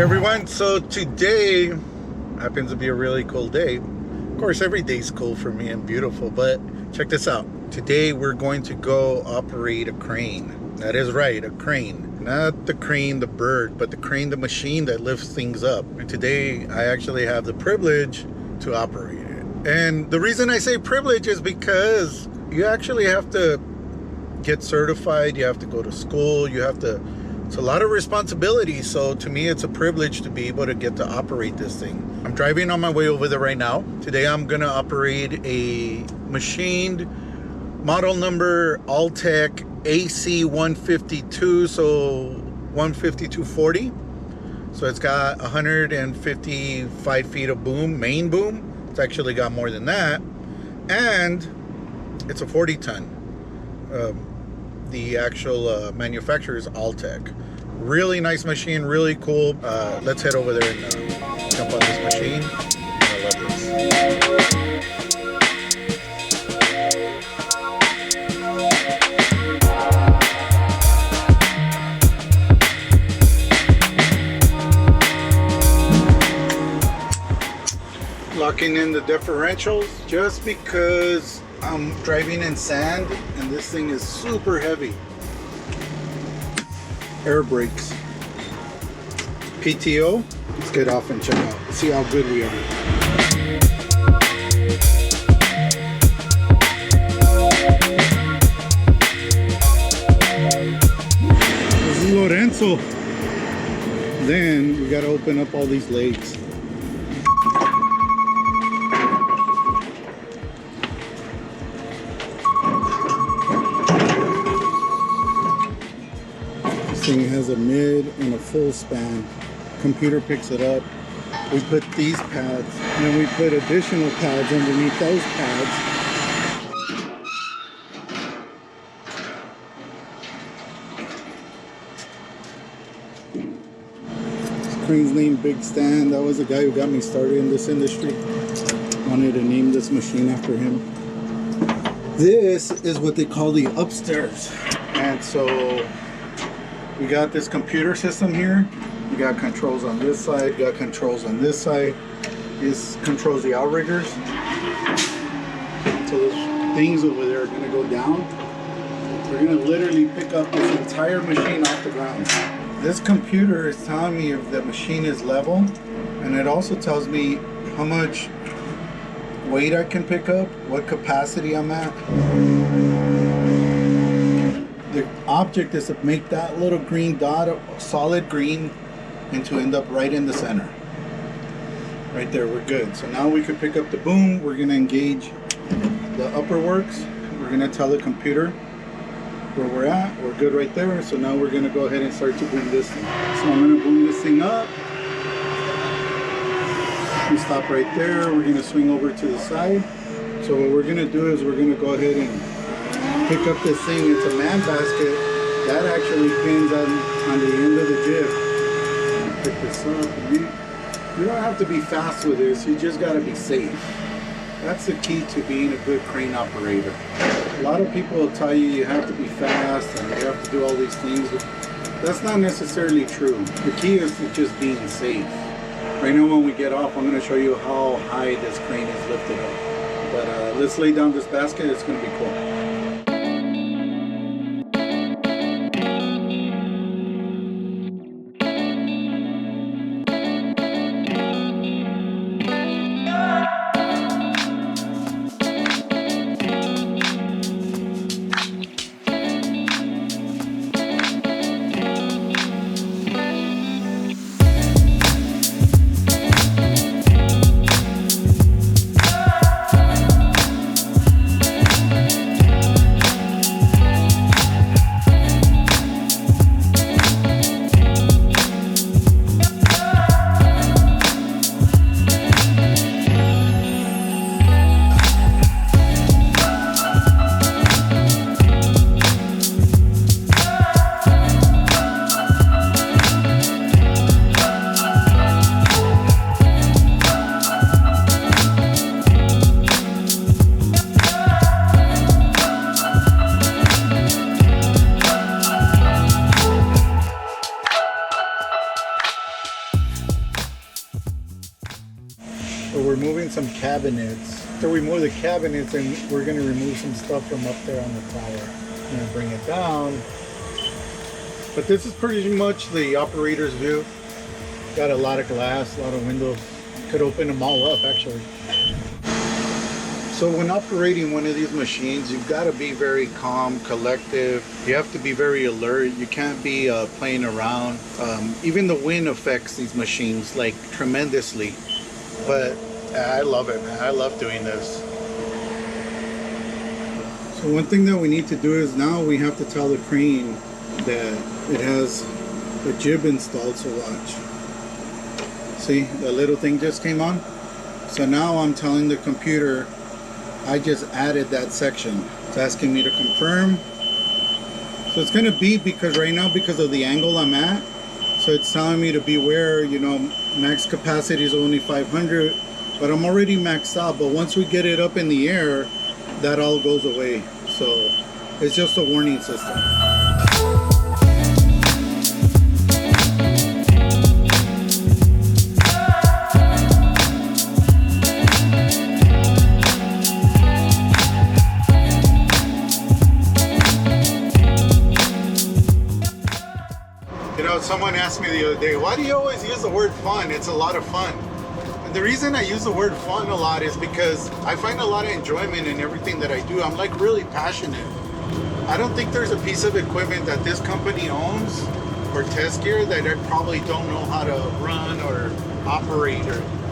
Everyone, so today happens to be a really cool day. Of course, every day's cool for me and beautiful, but check this out. Today we're going to go operate a crane. That is right, a crane. Not the crane, the bird, but the crane, the machine that lifts things up. And today I actually have the privilege to operate it. And the reason I say privilege is because you actually have to get certified, you have to go to school, it's a lot of responsibility. So to me, it's a privilege to be able to get to operate this thing. I'm driving on my way over there right now. Today, I'm gonna operate a machined model number Altec AC152, so 15240. So it's got 155 feet of boom, main boom. It's actually got more than that. And it's a 40 ton. The actual manufacturer is Altec. Really nice machine, really cool. Let's head over there and jump on this machine. I love this. Locking in the differentials just because I'm driving in sand and this thing is super heavy. Air brakes. PTO. Let's get off and check out. See how good we are. This is Lorenzo. Then we gotta open up all these legs. Thing has a mid and a full span. Computer picks it up. We put these pads and then we put additional pads underneath those pads. This crane's named Big Stan. That was the guy who got me started in this industry. Wanted to name this machine after him. This is what they call the upstairs. And so we got this computer system here. We got controls on this side, got controls on this side. This controls the outriggers. So those things over there are gonna go down. We're gonna literally pick up this entire machine off the ground. This computer is telling me if the machine is level, and it also tells me how much weight I can pick up, what capacity I'm at. The object is to make that little green dot a solid green and to end up right in the center. Right there, we're good. So now we can pick up the boom. We're gonna engage the upper works. We're gonna tell the computer where we're at. We're good right there. So now we're gonna go ahead and start to boom this thing. So I'm gonna boom this thing up. We stop right there. We're gonna swing over to the side. So what we're gonna do is we're gonna go ahead and pick up this thing. It's a man basket that actually pins on the end of the jib. Pick this up. You don't have to be fast with this, you just got to be safe. That's the key to being a good crane operator. A lot of people will tell you have to be fast and you have to do all these things, but that's not necessarily true. The key is to just being safe. Right now when we get off, I'm going to show you how high this crane is lifted up. But let's lay down this basket, it's going to be cool. So we're moving some cabinets. So we move the cabinets and we're gonna remove some stuff from up there on the tower. I'm gonna bring it down. But this is pretty much the operator's view. Got a lot of glass, a lot of windows. Could open them all up actually. So when operating one of these machines, you've got to be very calm, collective. You have to be very alert. You can't be playing around. Even the wind affects these machines like tremendously. But I love it, man. I love doing this. So one thing that we need to do is now we have to tell the crane that it has a jib installed, so watch. See, the little thing just came on. So now I'm telling the computer I just added that section. It's asking me to confirm. So it's gonna beep because right now, because of the angle I'm at, so it's telling me to beware, you know, max capacity is only 500, but I'm already maxed out. But once we get it up in the air, that all goes away. So it's just a warning system. You know, someone asked me the other day, why do you always use the word fun? It's a lot of fun. And the reason I use the word fun a lot is because I find a lot of enjoyment in everything that I do. I'm like really passionate. I don't think there's a piece of equipment that this company owns or test gear that I probably don't know how to run or operate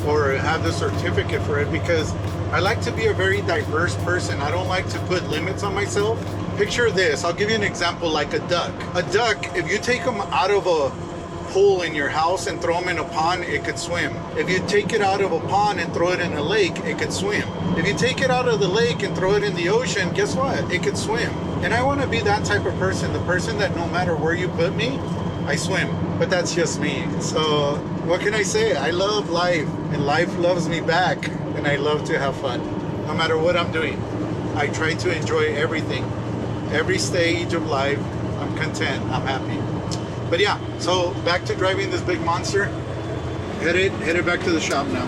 or have the certificate for it, because I like to be a very diverse person. I don't like to put limits on myself. Picture this, I'll give you an example, like a duck. A duck, if you take them out of a pool in your house and throw them in a pond, it could swim. If you take it out of a pond and throw it in a lake, it could swim. If you take it out of the lake and throw it in the ocean, guess what? It could swim. And I want to be that type of person, the person that no matter where you put me, I swim. But that's just me. So what can I say? I love life, and life loves me back, and I love to have fun. No matter what I'm doing, I try to enjoy everything. Every stage of life, I'm content, I'm happy. But yeah, so back to driving this big monster. Headed back to the shop now.